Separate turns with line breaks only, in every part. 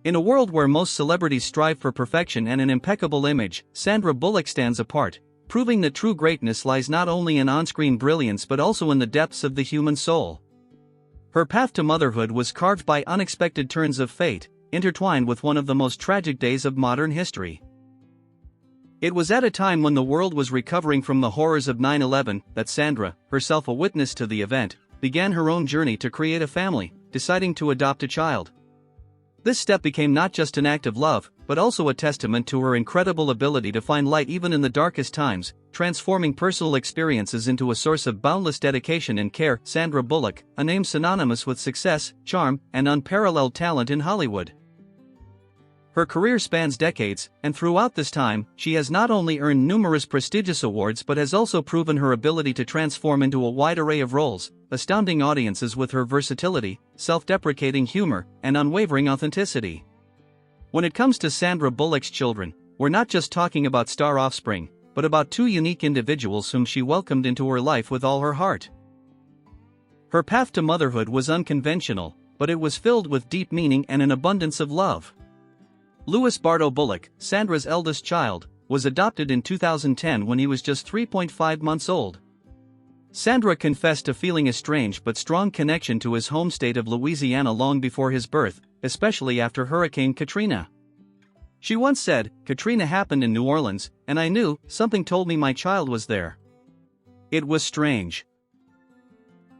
In a world where most celebrities strive for perfection and an impeccable image, Sandra Bullock stands apart, proving that true greatness lies not only in on-screen brilliance but also in the depths of the human soul. Her path to motherhood was carved by unexpected turns of fate, intertwined with one of the most tragic days of modern history. It was at a time when the world was recovering from the horrors of 9/11 that Sandra, herself a witness to the event, began her own journey to create a family, deciding to adopt a child. This step became not just an act of love, but also a testament to her incredible ability to find light even in the darkest times, transforming personal experiences into a source of boundless dedication and care. Sandra Bullock, a name synonymous with success, charm, and unparalleled talent in Hollywood. Her career spans decades, and throughout this time, she has not only earned numerous prestigious awards but has also proven her ability to transform into a wide array of roles, astounding audiences with her versatility, self-deprecating humor, and unwavering authenticity. When it comes to Sandra Bullock's children, we're not just talking about star offspring, but about two unique individuals whom she welcomed into her life with all her heart. Her path to motherhood was unconventional, but it was filled with deep meaning and an abundance of love. Louis Bardo Bullock, Sandra's eldest child, was adopted in 2010 when he was just 3.5 months old. Sandra confessed to feeling a strange but strong connection to his home state of Louisiana long before his birth, especially after Hurricane Katrina. She once said, "Katrina happened in New Orleans, and I knew, something told me my child was there. It was strange."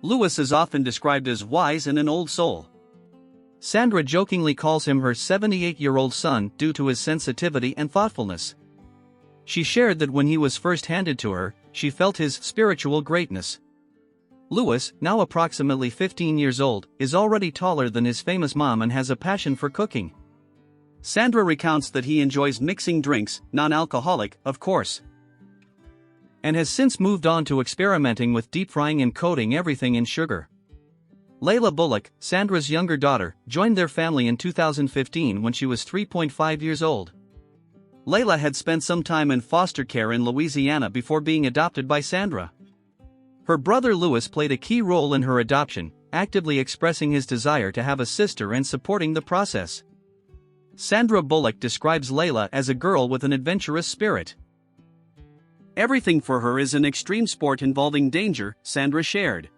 Louis is often described as wise and an old soul. Sandra jokingly calls him her 78-year-old son due to his sensitivity and thoughtfulness. She shared that when he was first handed to her, she felt his spiritual greatness. Louis, now approximately 15 years old, is already taller than his famous mom and has a passion for cooking. Sandra recounts that he enjoys mixing drinks, non-alcoholic, of course, and has since moved on to experimenting with deep frying and coating everything in sugar. Layla Bullock, Sandra's younger daughter, joined their family in 2015 when she was 3.5 years old. Layla had spent some time in foster care in Louisiana before being adopted by Sandra. Her brother Louis played a key role in her adoption, actively expressing his desire to have a sister and supporting the process. Sandra Bullock describes Layla as a girl with an adventurous spirit. "Everything for her is an extreme sport involving danger," Sandra shared.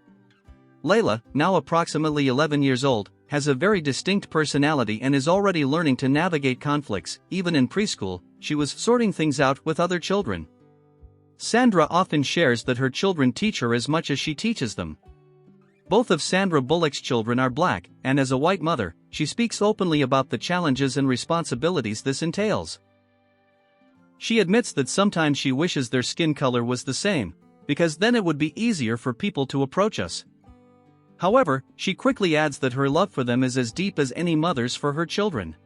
Layla, now approximately 11 years old, has a very distinct personality and is already learning to navigate conflicts. Even in preschool, she was sorting things out with other children. Sandra often shares that her children teach her as much as she teaches them. Both of Sandra Bullock's children are black, and as a white mother, she speaks openly about the challenges and responsibilities this entails. She admits that sometimes she wishes their skin color was the same, because then it would be easier for people to approach us. However, she quickly adds that her love for them is as deep as any mother's for her children.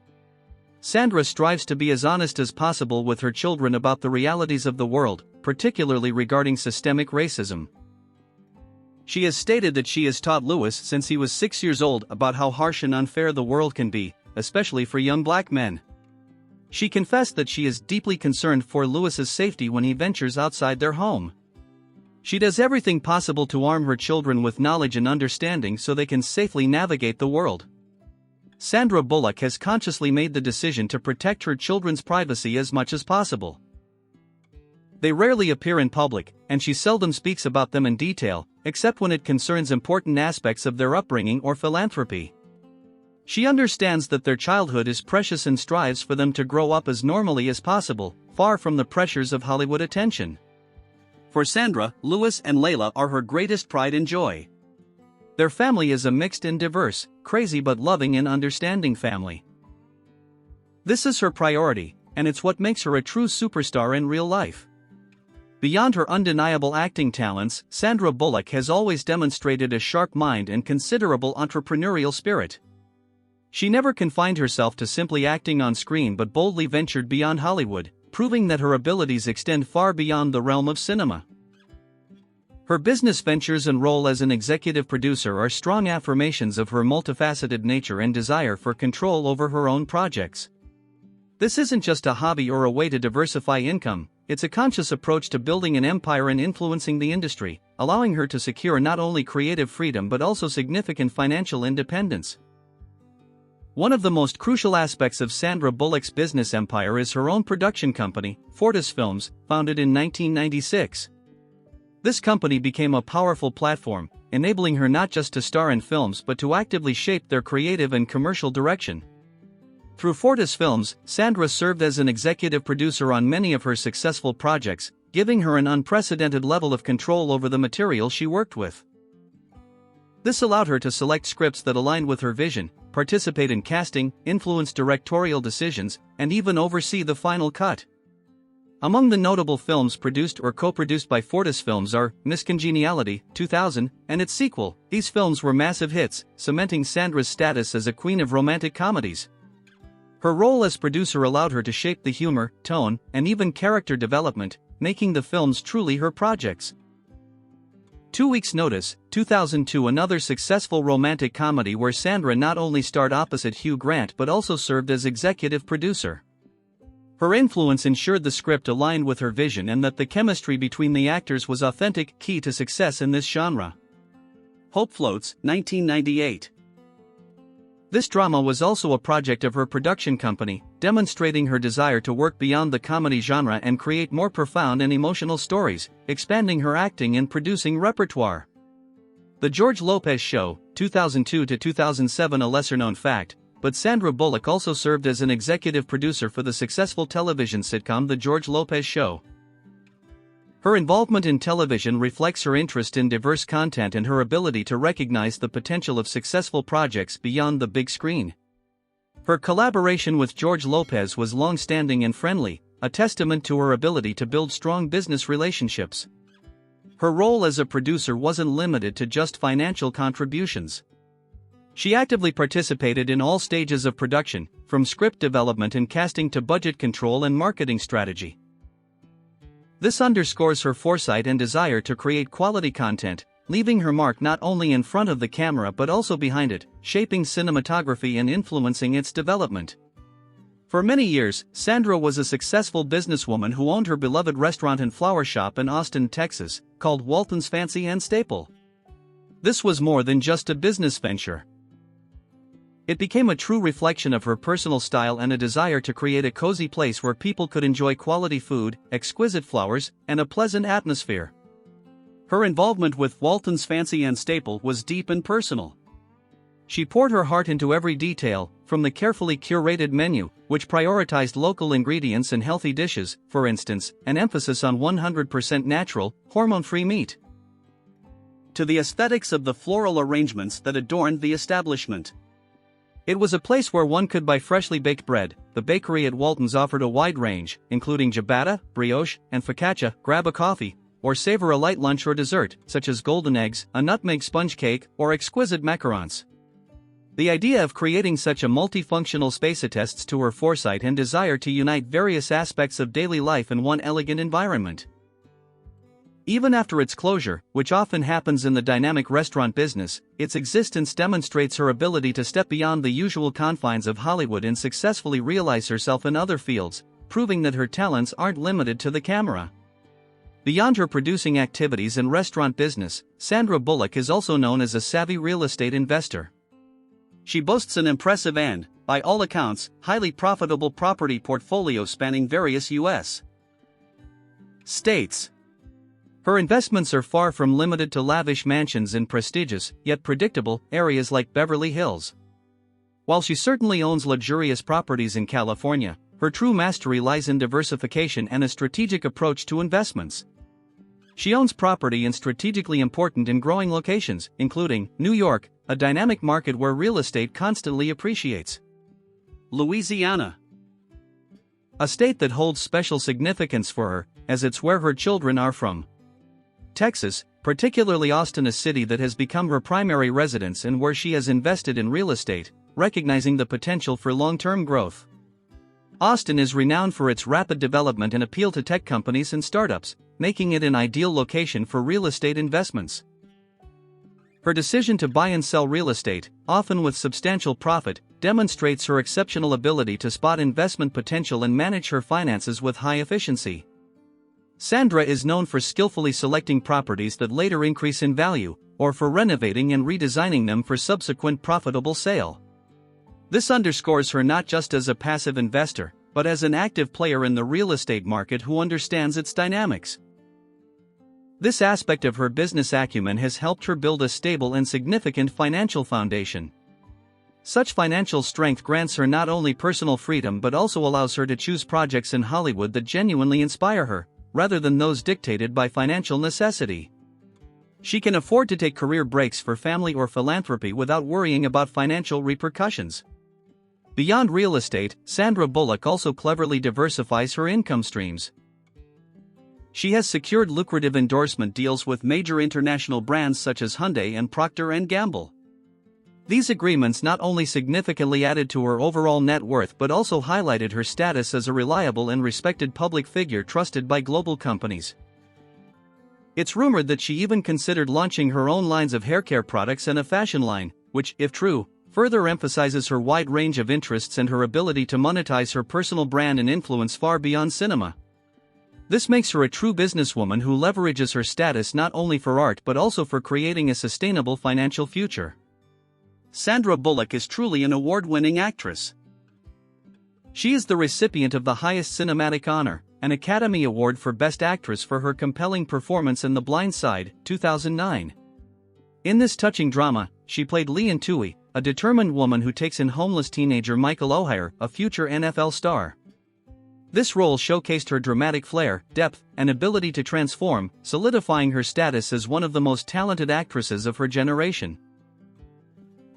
Sandra strives to be as honest as possible with her children about the realities of the world, particularly regarding systemic racism. She has stated that she has taught Louis since he was 6 years old about how harsh and unfair the world can be, especially for young black men. She confessed that she is deeply concerned for Louis's safety when he ventures outside their home. She does everything possible to arm her children with knowledge and understanding so they can safely navigate the world. Sandra Bullock has consciously made the decision to protect her children's privacy as much as possible. They rarely appear in public, and she seldom speaks about them in detail, except when it concerns important aspects of their upbringing or philanthropy. She understands that their childhood is precious and strives for them to grow up as normally as possible, far from the pressures of Hollywood attention. For Sandra, Louis and Layla are her greatest pride and joy. Their family is a mixed and diverse, crazy but loving and understanding family. This is her priority, and it's what makes her a true superstar in real life. Beyond her undeniable acting talents, Sandra Bullock has always demonstrated a sharp mind and considerable entrepreneurial spirit. She never confined herself to simply acting on screen but boldly ventured beyond Hollywood, proving that her abilities extend far beyond the realm of cinema. Her business ventures and role as an executive producer are strong affirmations of her multifaceted nature and desire for control over her own projects. This isn't just a hobby or a way to diversify income, it's a conscious approach to building an empire and influencing the industry, allowing her to secure not only creative freedom but also significant financial independence. One of the most crucial aspects of Sandra Bullock's business empire is her own production company, Fortis Films, founded in 1996. This company became a powerful platform, enabling her not just to star in films but to actively shape their creative and commercial direction. Through Fortis Films, Sandra served as an executive producer on many of her successful projects, giving her an unprecedented level of control over the material she worked with. This allowed her to select scripts that aligned with her vision, participate in casting, influence directorial decisions, and even oversee the final cut. Among the notable films produced or co-produced by Fortis Films are Miss Congeniality, 2000, and its sequel. These films were massive hits, cementing Sandra's status as a queen of romantic comedies. Her role as producer allowed her to shape the humor, tone, and even character development, making the films truly her projects. 2 Weeks' Notice, 2002, another successful romantic comedy where Sandra not only starred opposite Hugh Grant but also served as executive producer. Her influence ensured the script aligned with her vision and that the chemistry between the actors was authentic, key to success in this genre. Hope Floats, 1998. This drama was also a project of her production company, demonstrating her desire to work beyond the comedy genre and create more profound and emotional stories, expanding her acting and producing repertoire. The George Lopez Show, 2002 to 2007, a lesser-known fact, but Sandra Bullock also served as an executive producer for the successful television sitcom The George Lopez Show. Her involvement in television reflects her interest in diverse content and her ability to recognize the potential of successful projects beyond the big screen. Her collaboration with George Lopez was long-standing and friendly, a testament to her ability to build strong business relationships. Her role as a producer wasn't limited to just financial contributions. She actively participated in all stages of production, from script development and casting to budget control and marketing strategy. This underscores her foresight and desire to create quality content, leaving her mark not only in front of the camera but also behind it, shaping cinematography and influencing its development. For many years, Sandra was a successful businesswoman who owned her beloved restaurant and flower shop in Austin, Texas, called Walton's Fancy and Staple. This was more than just a business venture. It became a true reflection of her personal style and a desire to create a cozy place where people could enjoy quality food, exquisite flowers, and a pleasant atmosphere. Her involvement with Walton's Fancy and Staple was deep and personal. She poured her heart into every detail, from the carefully curated menu, which prioritized local ingredients and healthy dishes, for instance, an emphasis on 100% natural, hormone-free meat, to the aesthetics of the floral arrangements that adorned the establishment. It was a place where one could buy freshly baked bread. The bakery at Walton's offered a wide range, including ciabatta, brioche, and focaccia. Grab a coffee, or savor a light lunch or dessert, such as golden eggs, a nutmeg sponge cake, or exquisite macarons. The idea of creating such a multifunctional space attests to her foresight and desire to unite various aspects of daily life in one elegant environment. Even after its closure, which often happens in the dynamic restaurant business, its existence demonstrates her ability to step beyond the usual confines of Hollywood and successfully realize herself in other fields, proving that her talents aren't limited to the camera. Beyond her producing activities and restaurant business, Sandra Bullock is also known as a savvy real estate investor. She boasts an impressive and, by all accounts, highly profitable property portfolio spanning various U.S. states. Her investments are far from limited to lavish mansions in prestigious, yet predictable, areas like Beverly Hills. While she certainly owns luxurious properties in California, her true mastery lies in diversification and a strategic approach to investments. She owns property in strategically important and growing locations, including New York, a dynamic market where real estate constantly appreciates; Louisiana, a state that holds special significance for her, as it's where her children are from; Texas, particularly Austin, a city that has become her primary residence and where she has invested in real estate, recognizing the potential for long-term growth. Austin is renowned for its rapid development and appeal to tech companies and startups, making it an ideal location for real estate investments. Her decision to buy and sell real estate, often with substantial profit, demonstrates her exceptional ability to spot investment potential and manage her finances with high efficiency. Sandra is known for skillfully selecting properties that later increase in value, or for renovating and redesigning them for subsequent profitable sale. This underscores her not just as a passive investor, but as an active player in the real estate market who understands its dynamics. This aspect of her business acumen has helped her build a stable and significant financial foundation. Such financial strength grants her not only personal freedom but also allows her to choose projects in Hollywood that genuinely inspire her, rather than those dictated by financial necessity. She can afford to take career breaks for family or philanthropy without worrying about financial repercussions. Beyond real estate, Sandra Bullock also cleverly diversifies her income streams. She has secured lucrative endorsement deals with major international brands such as Hyundai and Procter & Gamble. These agreements not only significantly added to her overall net worth but also highlighted her status as a reliable and respected public figure trusted by global companies. It's rumored that she even considered launching her own lines of haircare products and a fashion line, which, if true, further emphasizes her wide range of interests and her ability to monetize her personal brand and influence far beyond cinema. This makes her a true businesswoman who leverages her status not only for art but also for creating a sustainable financial future. Sandra Bullock is truly an award-winning actress. She is the recipient of the highest cinematic honor, an Academy Award for Best Actress for her compelling performance in The Blind Side, 2009. In this touching drama, she played Leanne Toohey, a determined woman who takes in homeless teenager Michael O'Hare, a future NFL star. This role showcased her dramatic flair, depth, and ability to transform, solidifying her status as one of the most talented actresses of her generation.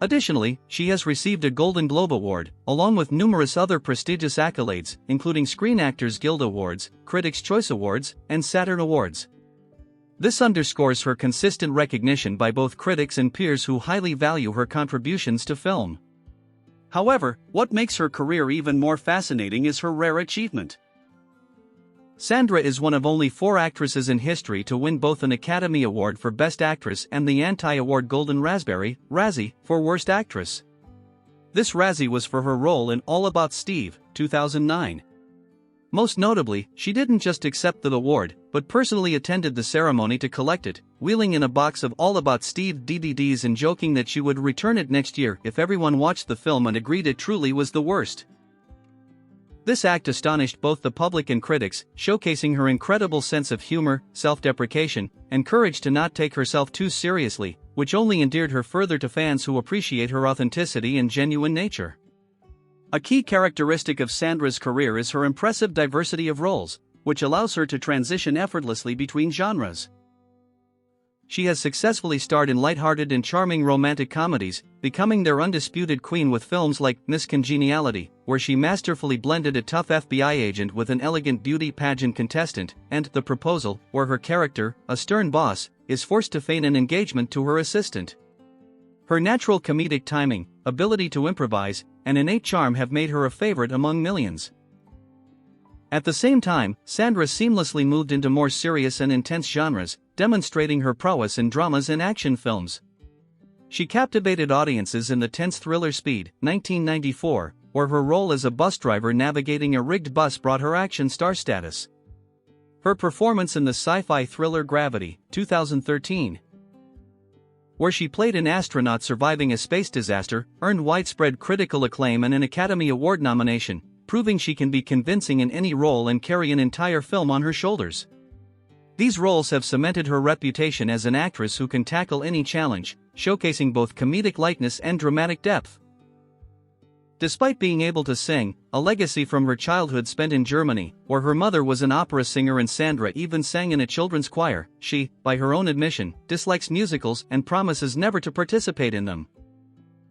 Additionally, she has received a Golden Globe Award, along with numerous other prestigious accolades, including Screen Actors Guild Awards, Critics' Choice Awards, and Saturn Awards. This underscores her consistent recognition by both critics and peers who highly value her contributions to film. However, what makes her career even more fascinating is her rare achievement. Sandra is one of only 4 actresses in history to win both an Academy Award for Best Actress and the anti-award Golden Raspberry, Razzie, for Worst Actress. This Razzie was for her role in All About Steve, 2009. Most notably, she didn't just accept the award, but personally attended the ceremony to collect it, wheeling in a box of All About Steve DVDs and joking that she would return it next year if everyone watched the film and agreed it truly was the worst. This act astonished both the public and critics, showcasing her incredible sense of humor, self-deprecation, and courage to not take herself too seriously, which only endeared her further to fans who appreciate her authenticity and genuine nature. A key characteristic of Sandra's career is her impressive diversity of roles, which allows her to transition effortlessly between genres. She has successfully starred in lighthearted and charming romantic comedies, becoming their undisputed queen with films like Miss Congeniality, where she masterfully blended a tough FBI agent with an elegant beauty pageant contestant, and The Proposal, where her character, a stern boss, is forced to feign an engagement to her assistant. Her natural comedic timing, ability to improvise, and innate charm have made her a favorite among millions. At the same time, Sandra seamlessly moved into more serious and intense genres, demonstrating her prowess in dramas and action films. She captivated audiences in the tense thriller Speed, 1994, where her role as a bus driver navigating a rigged bus brought her action star status. Her performance in the sci-fi thriller Gravity, 2013, where she played an astronaut surviving a space disaster, earned widespread critical acclaim and an Academy Award nomination, proving she can be convincing in any role and carry an entire film on her shoulders. These roles have cemented her reputation as an actress who can tackle any challenge, showcasing both comedic lightness and dramatic depth. Despite being able to sing, a legacy from her childhood spent in Germany, where her mother was an opera singer and Sandra even sang in a children's choir, she, by her own admission, dislikes musicals and promises never to participate in them.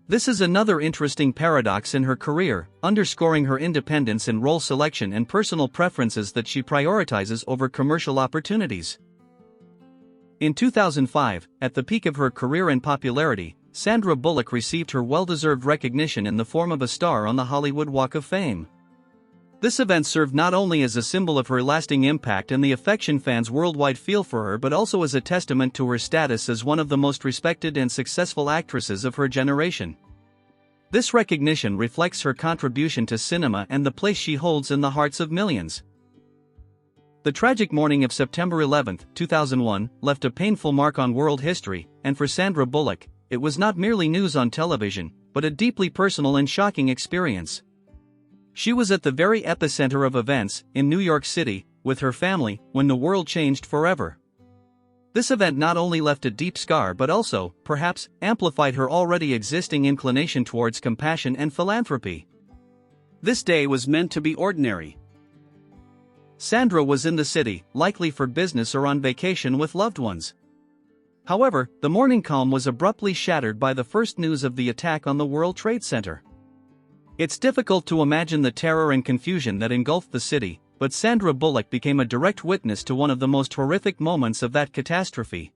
This is another interesting paradox in her career, underscoring her independence in role selection and personal preferences that she prioritizes over commercial opportunities. In 2005, at the peak of her career and popularity, Sandra Bullock received her well-deserved recognition in the form of a star on the Hollywood Walk of Fame. This event served not only as a symbol of her lasting impact and the affection fans worldwide feel for her but also as a testament to her status as one of the most respected and successful actresses of her generation. This recognition reflects her contribution to cinema and the place she holds in the hearts of millions. The tragic morning of September 11, 2001, left a painful mark on world history, and for Sandra Bullock, it was not merely news on television, but a deeply personal and shocking experience. She was at the very epicenter of events, in New York City, with her family, when the world changed forever. This event not only left a deep scar but also, perhaps, amplified her already existing inclination towards compassion and philanthropy. This day was meant to be ordinary. Sandra was in the city, likely for business or on vacation with loved ones. However, the morning calm was abruptly shattered by the first news of the attack on the World Trade Center. It's difficult to imagine the terror and confusion that engulfed the city, but Sandra Bullock became a direct witness to one of the most horrific moments of that catastrophe.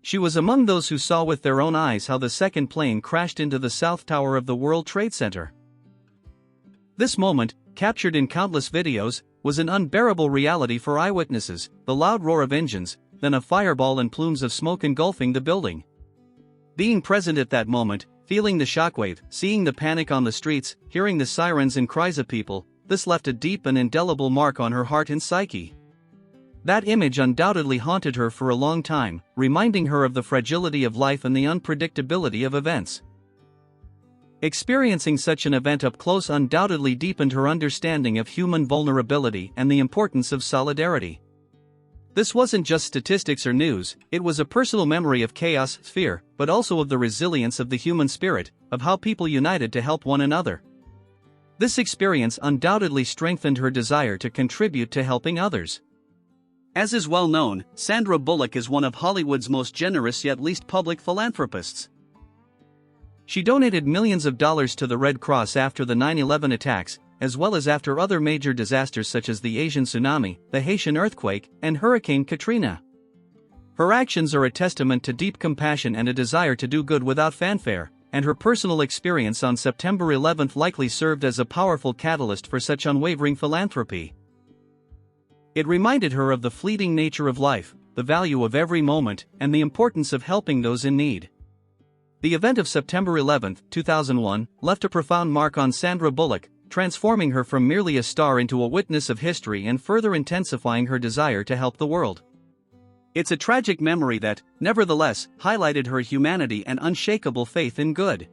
She was among those who saw with their own eyes how the second plane crashed into the South Tower of the World Trade Center. This moment, captured in countless videos, was an unbearable reality for eyewitnesses, the loud roar of engines, then a fireball and plumes of smoke engulfing the building. Being present at that moment, feeling the shockwave, seeing the panic on the streets, hearing the sirens and cries of people, this left a deep and indelible mark on her heart and psyche. That image undoubtedly haunted her for a long time, reminding her of the fragility of life and the unpredictability of events. Experiencing such an event up close undoubtedly deepened her understanding of human vulnerability and the importance of solidarity. This wasn't just statistics or news, it was a personal memory of chaos, fear, but also of the resilience of the human spirit, of how people united to help one another. This experience undoubtedly strengthened her desire to contribute to helping others. As is well known, Sandra Bullock is one of Hollywood's most generous yet least public philanthropists. She donated millions of dollars to the Red Cross after the 9/11 attacks, as well as after other major disasters such as the Asian tsunami, the Haitian earthquake, and Hurricane Katrina. Her actions are a testament to deep compassion and a desire to do good without fanfare, and her personal experience on September 11 likely served as a powerful catalyst for such unwavering philanthropy. It reminded her of the fleeting nature of life, the value of every moment, and the importance of helping those in need. The event of September 11, 2001, left a profound mark on Sandra Bullock, transforming her from merely a star into a witness of history and further intensifying her desire to help the world. It's a tragic memory that, nevertheless, highlighted her humanity and unshakable faith in good.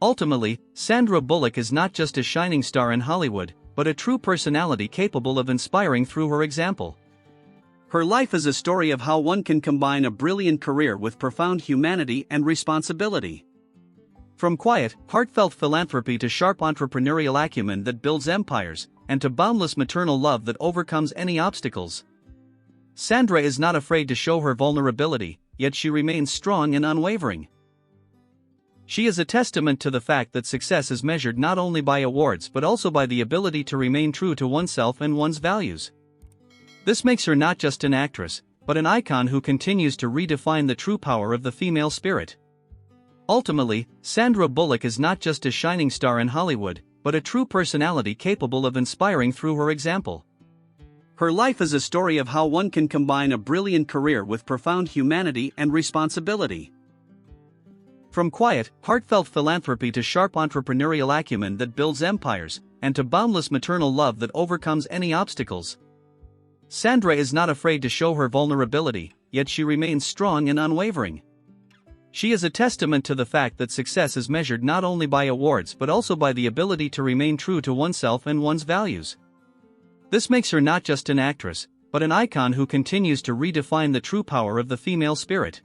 Ultimately, Sandra Bullock is not just a shining star in Hollywood, but a true personality capable of inspiring through her example. Her life is a story of how one can combine a brilliant career with profound humanity and responsibility. From quiet, heartfelt philanthropy to sharp entrepreneurial acumen that builds empires, and to boundless maternal love that overcomes any obstacles. Sandra is not afraid to show her vulnerability, yet she remains strong and unwavering. She is a testament to the fact that success is measured not only by awards but also by the ability to remain true to oneself and one's values. This makes her not just an actress, but an icon who continues to redefine the true power of the female spirit. Ultimately, Sandra Bullock is not just a shining star in Hollywood, but a true personality capable of inspiring through her example. Her life is a story of how one can combine a brilliant career with profound humanity and responsibility. From quiet, heartfelt philanthropy to sharp entrepreneurial acumen that builds empires, and to boundless maternal love that overcomes any obstacles. Sandra is not afraid to show her vulnerability, yet she remains strong and unwavering. She is a testament to the fact that success is measured not only by awards but also by the ability to remain true to oneself and one's values. This makes her not just an actress, but an icon who continues to redefine the true power of the female spirit.